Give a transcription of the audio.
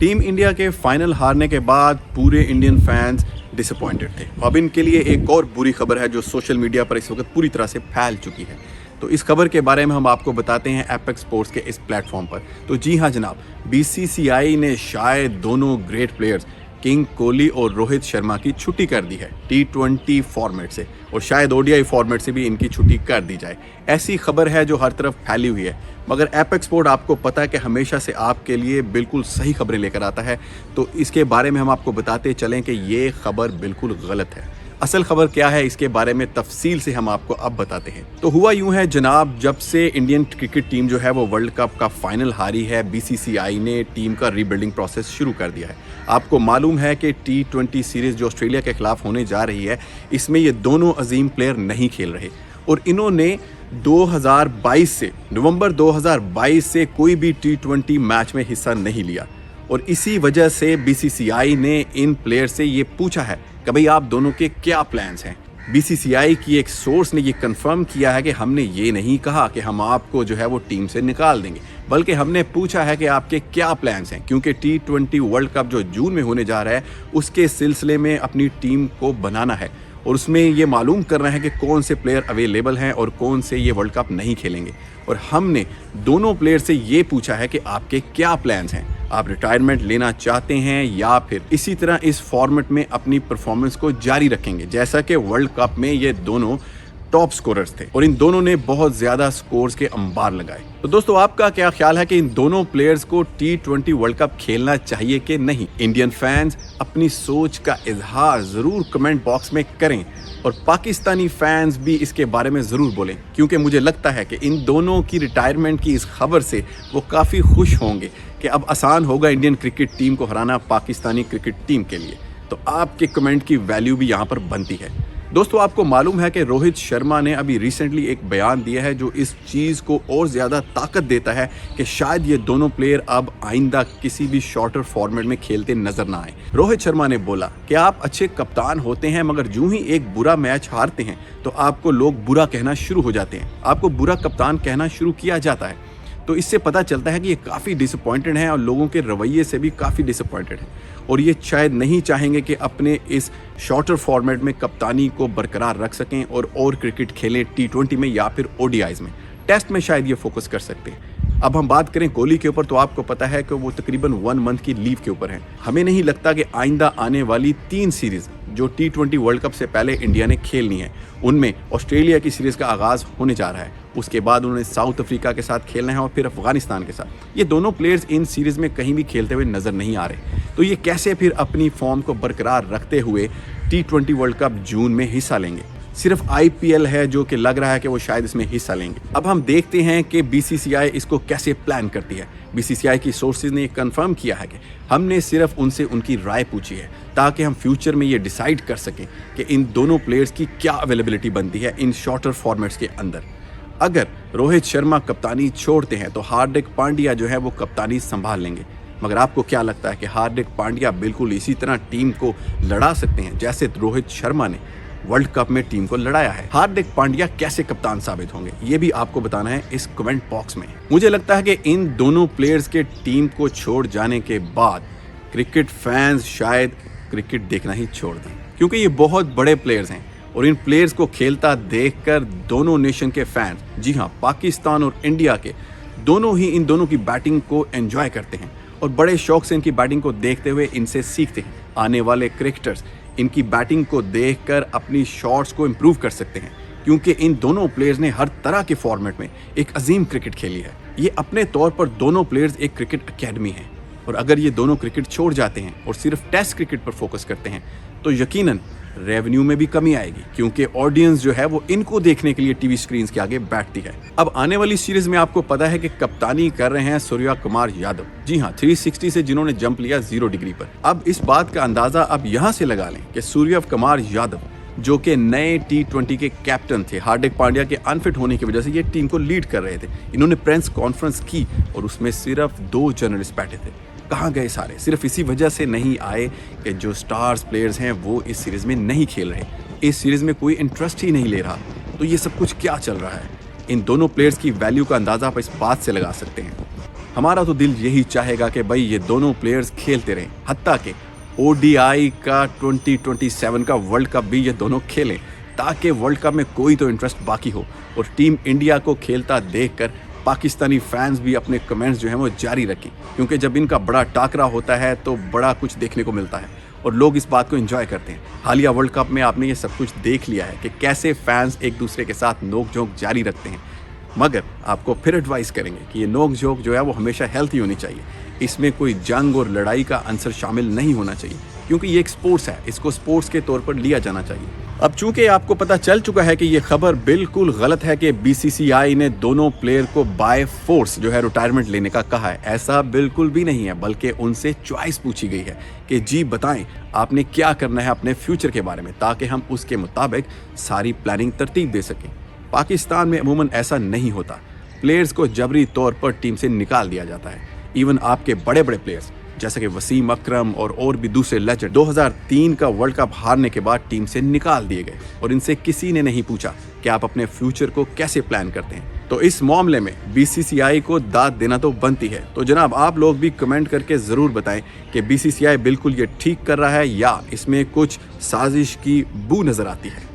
Team India के final हारने के बाद पूरे इंडियन फैंस डिसअपॉइंटेड थे। अब इनके लिए एक और बुरी खबर है जो सोशल मीडिया पर इस वक्त पूरी तरह से फैल चुकी है। तो इस खबर के बारे में हम आपको बताते हैं एपेक्स स्पोर्ट्स के इस प्लेटफॉर्म पर। तो जी हाँ जनाब, बीसीसीआई ने शायद दोनों ग्रेट प्लेयर्स किंग कोहली और रोहित शर्मा की छुट्टी कर दी है T20 फॉर्मेट से, और शायद ODI फॉर्मेट से भी इनकी छुट्टी कर दी जाए। ऐसी खबर है जो हर तरफ फैली हुई है, मगर एपेक्स स्पोर्ट आपको पता है कि हमेशा से आपके लिए बिल्कुल सही खबरें लेकर आता है। तो इसके बारे में हम आपको बताते चलें कि ये खबर बिल्कुल गलत है। असल खबर क्या है इसके बारे में तफसील से हम आपको अब बताते हैं। तो हुआ यूं है जनाब, जब से इंडियन क्रिकेट टीम जो है वो वर्ल्ड कप का फाइनल हारी है, बीसीसीआई ने टीम का रीबिल्डिंग प्रोसेस शुरू कर दिया है। आपको मालूम है कि T20 सीरीज जो ऑस्ट्रेलिया के खिलाफ होने जा रही है, इसमें ये दोनों अजीम प्लेयर नहीं खेल रहे और इन्होंने 2022 से नवंबर 2022 से कोई भी T20 मैच में हिस्सा नहीं लिया, और इसी वजह से बीसीसीआई ने इन प्लेयर से ये पूछा है कि भाई आप दोनों के क्या प्लान्स हैं। बीसीसीआई की एक सोर्स ने ये कंफर्म किया है कि हमने ये नहीं कहा कि हम आपको जो है वो टीम से निकाल देंगे, बल्कि हमने पूछा है कि आपके क्या प्लान्स हैं, क्योंकि T20 वर्ल्ड कप जो जून में होने जा रहा है उसके सिलसिले में अपनी टीम को बनाना है, और उसमें ये मालूम करना है कि कौन से प्लेयर अवेलेबल हैं और कौन से ये वर्ल्ड कप नहीं खेलेंगे। और हमने दोनों प्लेयर से ये पूछा है कि आपके क्या प्लान्स हैं, आप रिटायरमेंट लेना चाहते हैं या फिर इसी तरह इस फॉर्मेट में अपनी परफॉर्मेंस को जारी रखेंगे, जैसा कि वर्ल्ड कप में ये दोनों टॉप स्कोरर्स थे और इन दोनों ने बहुत ज्यादा स्कोर्स के अंबार लगाए। तो दोस्तों आपका क्या ख्याल है कि इन दोनों प्लेयर्स को T20 वर्ल्ड कप खेलना चाहिए कि नहीं? इंडियन फैंस अपनी सोच का इजहार जरूर कमेंट बॉक्स में करें, और पाकिस्तानी फैंस भी इसके बारे में ज़रूर बोलें, क्योंकि मुझे लगता है कि इन दोनों की रिटायरमेंट की इस खबर से वो काफ़ी खुश होंगे कि अब आसान होगा इंडियन क्रिकेट टीम को हराना पाकिस्तानी क्रिकेट टीम के लिए। तो आपके कमेंट की वैल्यू भी यहाँ पर बनती है। दोस्तों आपको मालूम है कि रोहित शर्मा ने अभी रिसेंटली एक बयान दिया है जो इस चीज़ को और ज़्यादा ताकत देता है कि शायद ये दोनों प्लेयर अब आइंदा किसी भी शॉर्टर फॉर्मेट में खेलते नजर ना आए। रोहित शर्मा ने बोला कि आप अच्छे कप्तान होते हैं, मगर यूं ही एक बुरा मैच हारते हैं तो आपको लोग बुरा कहना शुरू हो जाते हैं, आपको बुरा कप्तान कहना शुरू किया जाता है। तो इससे पता चलता है कि ये काफ़ी डिसअपॉइंटेड हैं और लोगों के रवैये से भी काफ़ी डिसअपॉइंटेड हैं, और ये शायद नहीं चाहेंगे कि अपने इस शॉर्टर फॉर्मेट में कप्तानी को बरकरार रख सकें और क्रिकेट खेलें T20 में या फिर ODIs में। टेस्ट में शायद ये फोकस कर सकते हैं। अब हम बात करें कोहली के ऊपर, तो आपको पता है कि वो तकरीबन 1 मंथ की लीव के ऊपर हैं। हमें नहीं लगता कि आइंदा आने वाली 3 सीरीज जो T20 वर्ल्ड कप से पहले इंडिया ने खेलनी है, उनमें ऑस्ट्रेलिया की सीरीज का आगाज़ होने जा रहा है, उसके बाद उन्होंने साउथ अफ्रीका के साथ खेलना है और फिर अफगानिस्तान के साथ। ये दोनों प्लेयर्स इन सीरीज में कहीं भी खेलते हुए नजर नहीं आ रहे, तो ये कैसे फिर अपनी फॉर्म को बरकरार रखते हुए T20 वर्ल्ड कप जून में हिस्सा लेंगे? सिर्फ IPL है जो कि लग रहा है कि वो शायद इसमें हिस्सा लेंगे। अब हम देखते हैं कि बीसीसीआई इसको कैसे प्लान करती है। बीसीसीआई की सोर्सेज ने कंफर्म किया है कि हमने सिर्फ उनसे उनकी राय पूछी है ताकि हम फ्यूचर में ये डिसाइड कर सकें कि इन दोनों प्लेयर्स की क्या अवेलेबिलिटी बनती है इन शॉर्टर फॉर्मेट्स के अंदर। अगर रोहित शर्मा कप्तानी छोड़ते हैं तो हार्दिक पांड्या जो है वो कप्तानी संभाल लेंगे, मगर आपको क्या लगता है कि हार्दिक पांड्या बिल्कुल इसी तरह टीम को लड़ा सकते हैं जैसे रोहित शर्मा ने वर्ल्ड कप में टीम को लड़ाया है? हार्दिक पांड्या कैसे कप्तान साबित होंगे, ये भी आपको बताना है इस कमेंट बॉक्स में। मुझे लगता है कि इन दोनों प्लेयर्स के टीम को छोड़ जाने के बाद क्रिकेट फैंस शायद क्रिकेट देखना ही छोड़ दें, क्योंकि ये बहुत बड़े प्लेयर्स हैं और इन प्लेयर्स को खेलता देखकर दोनों नेशन के फैंस, जी हाँ पाकिस्तान और इंडिया के, दोनों ही इन दोनों की बैटिंग को एंजॉय करते हैं और बड़े शौक से इनकी बैटिंग को देखते हुए इनसे सीखते हैं। आने वाले क्रिकेटर्स इनकी बैटिंग को देखकर अपनी शॉट्स को इम्प्रूव कर सकते हैं, क्योंकि इन दोनों प्लेयर्स ने हर तरह के फॉर्मेट में एक अजीम क्रिकेट खेली है। ये अपने तौर पर दोनों प्लेयर्स एक क्रिकेट एकेडमी हैं, और अगर ये दोनों क्रिकेट छोड़ जाते हैं और सिर्फ टेस्ट क्रिकेट पर फोकस करते हैं तो यकीनन रेवेन्यू में भी कमी आएगी, क्योंकि ऑडियंस जो है वो इनको देखने के लिए टीवी स्क्रीन के आगे बैठती है। अब आने वाली सीरीज में आपको पता है कि कप्तानी कर रहे हैं सूर्या कुमार यादव, जी हाँ 360 से जिन्होंने जंप लिया 0 डिग्री पर। अब इस बात का अंदाजा अब यहाँ से लगा लें कि सूर्या कुमार यादव जो कि नए T20 के कैप्टन थे, हार्दिक पांड्या के अनफिट होने की वजह से ये टीम को लीड कर रहे थे। इन्होंने प्रेस कॉन्फ्रेंस की और उसमें सिर्फ 2 जर्नलिस्ट बैठे थे। कहाँ गए सारे? सिर्फ इसी वजह से नहीं आए कि जो स्टार्स प्लेयर्स हैं वो इस सीरीज में नहीं खेल रहे, इस सीरीज में कोई इंटरेस्ट ही नहीं ले रहा। तो ये सब कुछ क्या चल रहा है? इन दोनों प्लेयर्स की वैल्यू का अंदाजा आप इस बात से लगा सकते हैं हमारा तो दिल यही चाहेगा कि भाई ये दोनों प्लेयर्स खेलते रहें, हत्ता के ओडीआई का 2027 का वर्ल्ड कप भी ये दोनों खेलें, ताकि वर्ल्ड कप में कोई तो इंटरेस्ट बाकी हो और टीम इंडिया को खेलता देखकर पाकिस्तानी फैंस भी अपने कमेंट्स जो हैं वो जारी रखें, क्योंकि जब इनका बड़ा टाकरा होता है तो बड़ा कुछ देखने को मिलता है और लोग इस बात को एंजॉय करते हैं। हालिया वर्ल्ड कप में आपने ये सब कुछ देख लिया है कि कैसे फैंस एक दूसरे के साथ नोक झोंक जारी रखते हैं, मगर आपको फिर एडवाइस करेंगे कि ये नोक झोंक जो है वो हमेशा हेल्थी होनी चाहिए। इसमें कोई जंग और लड़ाई का आंसर शामिल नहीं होना चाहिए, क्योंकि ये एक स्पोर्ट्स है, इसको स्पोर्ट्स के तौर पर लिया जाना चाहिए। अब चूंकि आपको पता चल चुका है कि ये खबर बिल्कुल गलत है कि बीसीसीआई ने दोनों प्लेयर को बाय फोर्स जो है रिटायरमेंट लेने का कहा है, ऐसा बिल्कुल भी नहीं है, बल्कि उनसे चॉइस पूछी गई है कि जी बताएं आपने क्या करना है अपने फ्यूचर के बारे में, ताकि हम उसके मुताबिक सारी प्लानिंग तरतीब दे सकें। पाकिस्तान में अमूमन ऐसा नहीं होता, प्लेयर्स को जबरी तौर पर टीम से निकाल दिया जाता है। इवन आपके बड़े बड़े प्लेयर्स जैसे कि वसीम अकरम और भी दूसरे लेजेंड 2003 का वर्ल्ड कप हारने के बाद टीम से निकाल दिए गए और इनसे किसी ने नहीं पूछा कि आप अपने फ्यूचर को कैसे प्लान करते हैं। तो इस मामले में बीसीसीआई को दाद देना तो बनती है। तो जनाब आप लोग भी कमेंट करके ज़रूर बताएं कि बीसीसीआई बिल्कुल ये ठीक कर रहा है या इसमें कुछ साजिश की बू नज़र आती है।